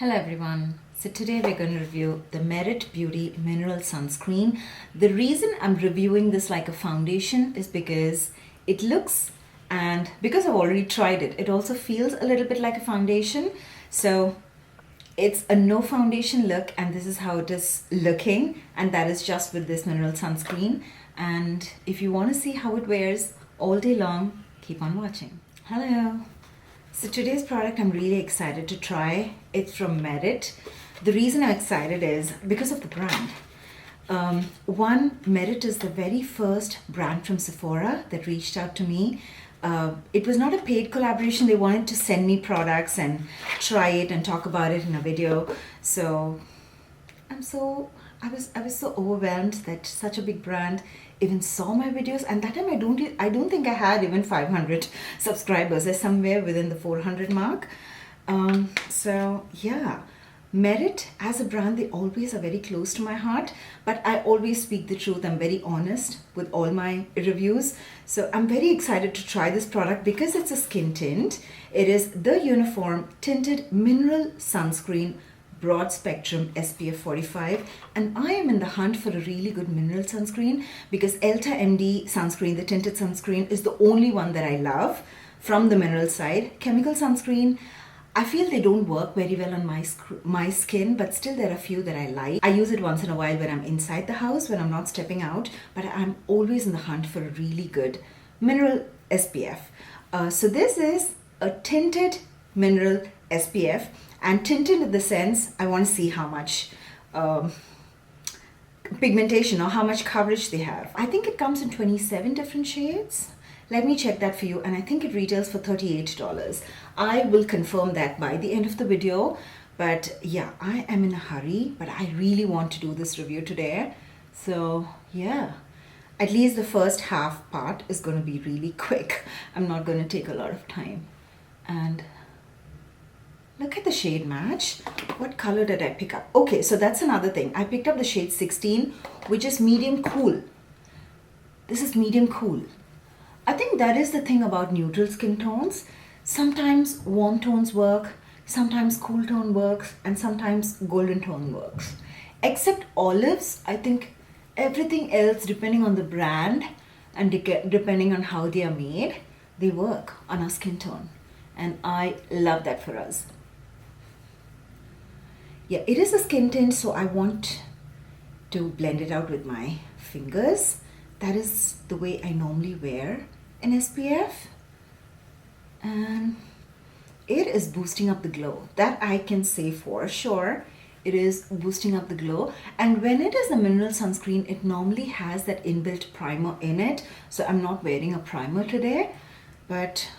Hello everyone. So today we're going to review the Merit Beauty Mineral Sunscreen. The reason I'm reviewing this like a foundation is because it looks, and because I've already tried it, it also feels a little bit like a foundation. So it's a no foundation look, and this is how it is looking, and that is just with this mineral sunscreen. And if you want to see how it wears all day long, keep on watching. Hello. So today's product I'm really excited to try. It's from Merit. The reason I'm excited is because of the brand. Merit is the very first brand from Sephora that reached out to me. It was not a paid collaboration. They wanted to send me products and try it and talk about it in a video. So I was so overwhelmed that such a big brand even saw my videos, and that time I don't think I had even 500 subscribers. They're somewhere within the 400 mark. So yeah, Merit as a brand, they always are very close to my heart, but I always speak the truth. I'm very honest with all my reviews. So I'm very excited to try this product because it's a skin tint. It is the Uniform Tinted Mineral Sunscreen Broad Spectrum SPF 45, and I am in the hunt for a really good mineral sunscreen because Elta MD sunscreen, the tinted sunscreen, is the only one that I love from the mineral side. Chemical sunscreen, I feel they don't work very well on my skin, but still there are a few that I like. I use it once in a while when I'm inside the house, when I'm not stepping out, but I'm always in the hunt for a really good mineral SPF. So this is a tinted mineral SPF, and tinted in the sense I want to see how much pigmentation or how much coverage they have. I think it comes in 27 different shades. Let me check that for you, and I think it retails for $38. I will confirm that by the end of the video, but yeah, I am in a hurry, but I really want to do this review today. So yeah, at least the first half part is going to be really quick. I'm not going to take a lot of time. And look at the shade match. What color did I pick up? Okay, so that's another thing. I picked up the shade 16, which is medium cool. This is medium cool. I think that is the thing about neutral skin tones. Sometimes warm tones work, sometimes cool tone works, and sometimes golden tone works. Except olives, I think everything else, depending on the brand and depending on how they are made, they work on our skin tone. And I love that for us. Yeah, it is a skin tint, so I want to blend it out with my fingers. That is the way I normally wear an SPF. And it is boosting up the glow. That I can say for sure. It is boosting up the glow. And when it is a mineral sunscreen, it normally has that inbuilt primer in it. So I'm not wearing a primer today, but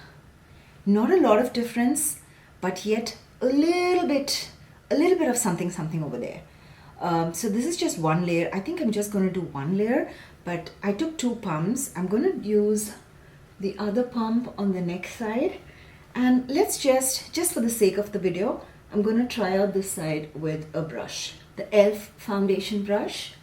not a lot of difference, but yet a little bit of something over there. So this is just one layer. I think I'm just going to do one layer, but I took two pumps. I'm going to use the other pump on the neck side, and let's just for the sake of the video, I'm going to try out this side with a brush, the e.l.f. foundation brush.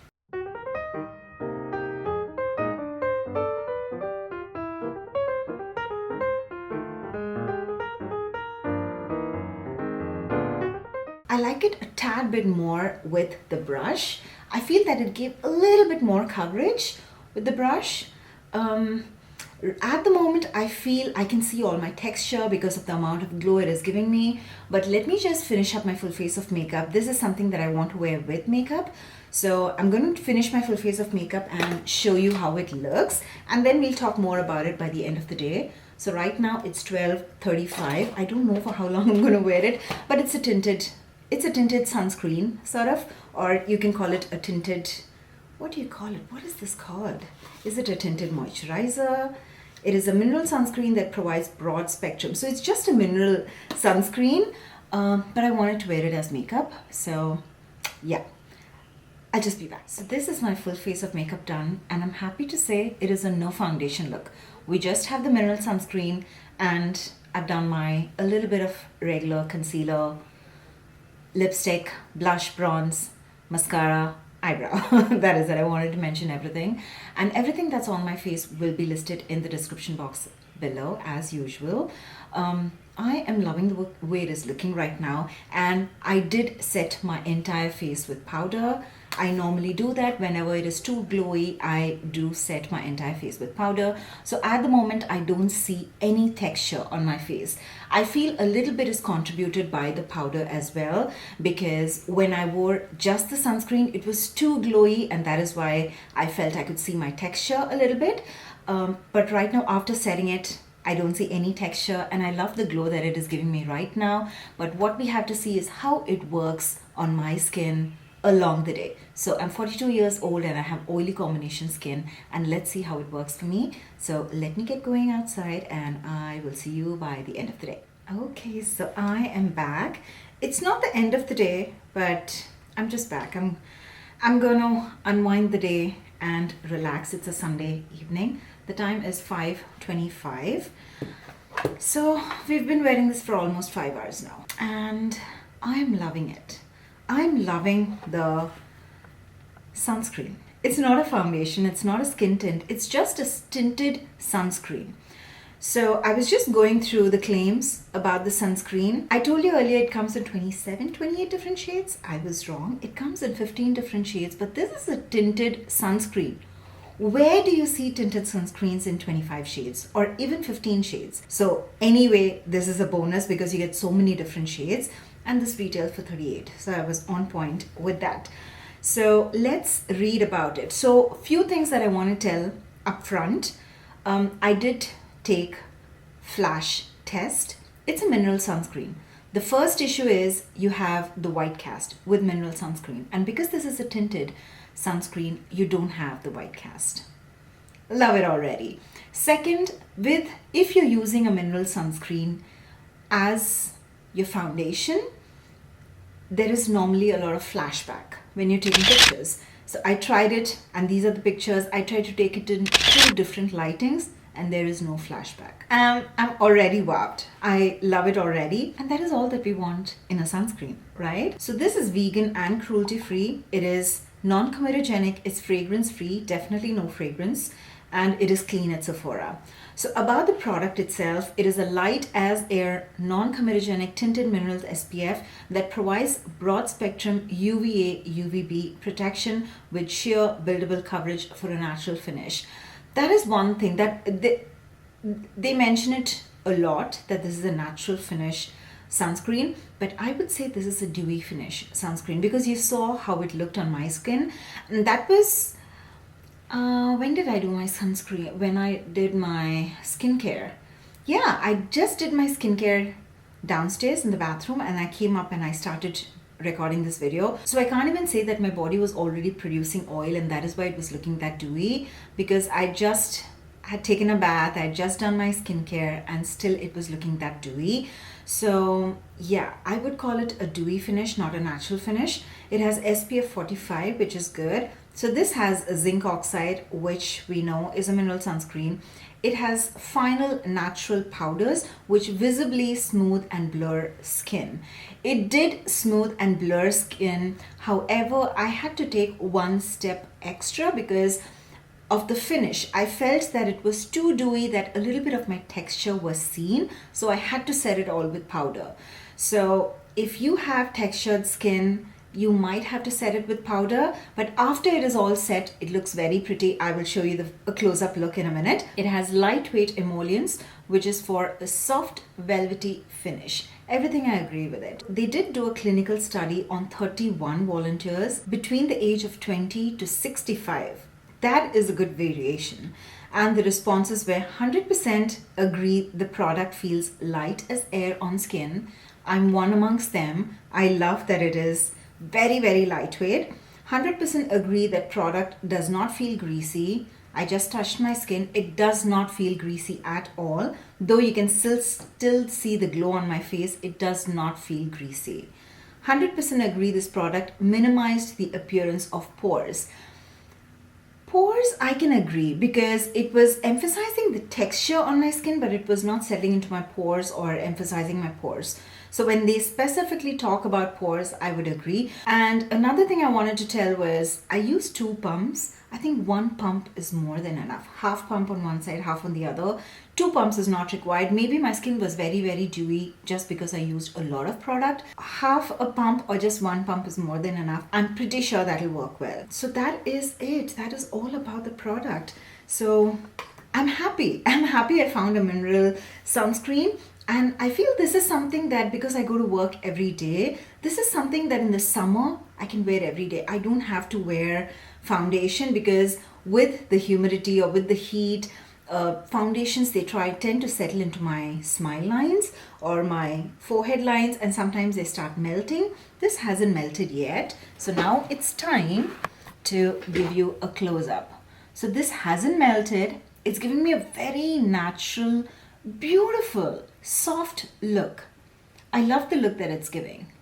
I like it a tad bit more with the brush. I feel that it gave a little bit more coverage with the brush. At the moment, I feel I can see all my texture because of the amount of glow it is giving me. But let me just finish up my full face of makeup. This is something that I want to wear with makeup. So I'm going to finish my full face of makeup and show you how it looks. And then we'll talk more about it by the end of the day. So right now it's 12:35. I don't know for how long I'm going to wear it, but it's a tinted sunscreen, sort of, or you can call it a tinted, what do you call it? What is this called? Is it a tinted moisturizer? It is a mineral sunscreen that provides broad spectrum. So it's just a mineral sunscreen, but I wanted to wear it as makeup. So yeah, I'll just be back. So this is my full face of makeup done, and I'm happy to say it is a no foundation look. We just have the mineral sunscreen, and I've done a little bit of regular concealer, lipstick, blush, bronze, mascara, eyebrow. That is it. I wanted to mention everything, and everything that's on my face will be listed in the description box below as usual. I am loving the way it is looking right now, and I did set my entire face with powder. I normally do that whenever it is too glowy. I do set my entire face with powder. So at the moment I don't see any texture on my face. I feel a little bit is contributed by the powder as well, because when I wore just the sunscreen it was too glowy, and that is why I felt I could see my texture a little bit. But right now after setting it, I don't see any texture, and I love the glow that it is giving me right now. But what we have to see is how it works on my skin along the day. So I'm 42 years old and I have oily combination skin, and let's see how it works for me. So let me get going outside and I will see you by the end of the day. Okay, so I am back. It's not the end of the day, but I'm just back. I'm gonna unwind the day and relax. It's a Sunday evening. The time is 5:25. So we've been wearing this for almost 5 hours now, and I'm loving it. I'm loving the sunscreen. It's not a foundation, it's not a skin tint, it's just a tinted sunscreen. So I was just going through the claims about the sunscreen. I told you earlier it comes in 27, 28 different shades. I was wrong. It comes in 15 different shades, but this is a tinted sunscreen. Where do you see tinted sunscreens in 25 shades or even 15 shades? So anyway, this is a bonus because you get so many different shades, and this retails for 38. So I was on point with that. So let's read about it. So few things that I want to tell up front. I did take flash test. It's a mineral sunscreen. The first issue is you have the white cast with mineral sunscreen, and because this is a tinted sunscreen, you don't have the white cast. Love it already. Second, if you're using a mineral sunscreen as your foundation, there is normally a lot of flashback when you're taking pictures. So I tried it, and these are the pictures. I tried to take it in 2 different lightings, and there is no flashback. I'm already wowed. I love it already, and that is all that we want in a sunscreen, right? So this is vegan and cruelty free. It is non-comedogenic, it's fragrance free, definitely no fragrance, and it is clean at Sephora. So about the product itself, it is a light as air non-comedogenic tinted minerals SPF that provides broad spectrum UVA UVB protection with sheer buildable coverage for a natural finish. That is one thing that they mention it a lot, that this is a natural finish sunscreen, but I would say this is a dewy finish sunscreen because you saw how it looked on my skin. And that was when did I do my sunscreen? When I did my skincare. Yeah, I just did my skincare downstairs in the bathroom, and I came up and I started recording this video. So I can't even say that my body was already producing oil, and that is why it was looking that dewy, because I just had taken a bath, I had just done my skincare, and still it was looking that dewy. So yeah, I would call it a dewy finish, not a natural finish. It has SPF 45, which is good. So this has a zinc oxide, which we know is a mineral sunscreen. It has final natural powders which visibly smooth and blur skin. It did smooth and blur skin. However, I had to take one step extra because of the finish. I felt that it was too dewy, that a little bit of my texture was seen. So I had to set it all with powder. So if you have textured skin, you might have to set it with powder, but after it is all set, it looks very pretty. I will show you a close-up look in a minute. It has lightweight emollients, which is for a soft, velvety finish. Everything I agree with it. They did do a clinical study on 31 volunteers between the age of 20 to 65. That is a good variation. And the responses were 100% agree the product feels light as air on skin. I'm one amongst them. I love that it is very, very lightweight. 100% agree that product does not feel greasy. I just touched my skin. It does not feel greasy at all. Though you can still see the glow on my face, it does not feel greasy. 100% agree this product minimized the appearance of pores. Pores, I can agree, because it was emphasizing the texture on my skin, but it was not settling into my pores or emphasizing my pores. So when they specifically talk about pores, I would agree. And another thing I wanted to tell was I used 2 pumps. I think 1 pump is more than enough. Half pump on one side, half on the other 2 pumps is not required. Maybe my skin was very, very dewy just because I used a lot of product. Half a pump or just 1 pump is more than enough. I'm pretty sure that'll work well. So that is it. That is all about the product. So I'm happy. I'm happy I found a mineral sunscreen. And I feel this is something that, because I go to work every day, this is something that in the summer I can wear every day. I don't have to wear foundation, because with the humidity or with the heat, foundations, they tend to settle into my smile lines or my forehead lines, and sometimes they start melting. This hasn't melted yet. So now it's time to give you a close-up. So this hasn't melted. It's given me a very natural, beautiful, soft look. I love the look that it's giving,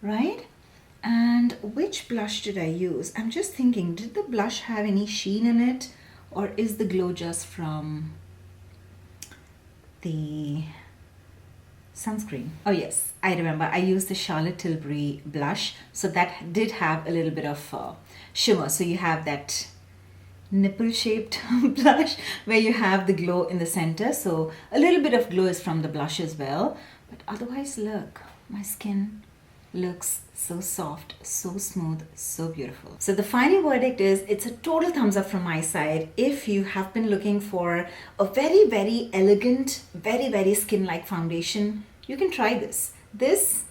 right? And which blush did I use? I'm just thinking, did the blush have any sheen in it, or is the glow just from the sunscreen? Oh yes, I remember. I used the Charlotte Tilbury blush, so that did have a little bit of shimmer. So you have that nipple shaped blush where you have the glow in the center, so a little bit of glow is from the blush as well. But otherwise, look, my skin looks so soft, so smooth, so beautiful. So the final verdict is, it's a total thumbs up from my side. If you have been looking for a very, very elegant, very, very skin-like foundation, you can try this. This,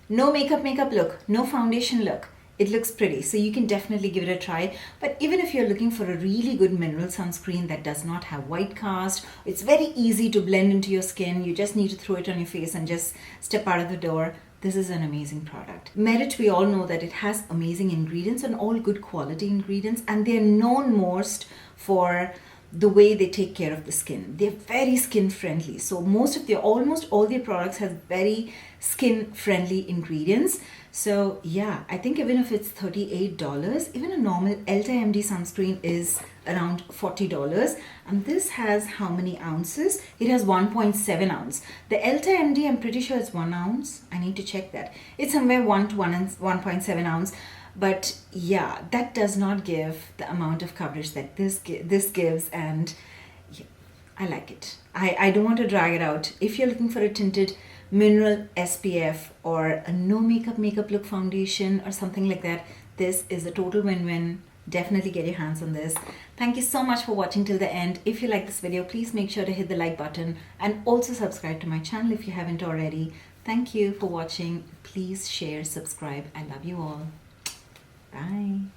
no makeup look, no foundation look. It looks pretty, so you can definitely give it a try. But even if you're looking for a really good mineral sunscreen that does not have white cast, it's very easy to blend into your skin. You just need to throw it on your face and just step out of the door. This is an amazing product. Merit, we all know that it has amazing ingredients and all good quality ingredients, and they're known most for the way they take care of the skin. They're very skin friendly. So almost all their products have very skin friendly ingredients. So yeah, I think even if it's $38, even a normal Elta MD sunscreen is around $40. And this has how many ounces? It has 1.7 ounce. The Elta MD, I'm pretty sure it's 1 ounce. I need to check that. It's somewhere 1 to 1.7 ounce. But yeah, that does not give the amount of coverage that this gives, and yeah, I like it. I don't want to drag it out. If you're looking for a tinted mineral SPF or a no makeup look foundation or something like that, this is a total win-win. Definitely get your hands on this. Thank you so much for watching till the end. If you like this video, please make sure to hit the like button and also subscribe to my channel if you haven't already. Thank you for watching. Please share, subscribe. I love you all. Bye.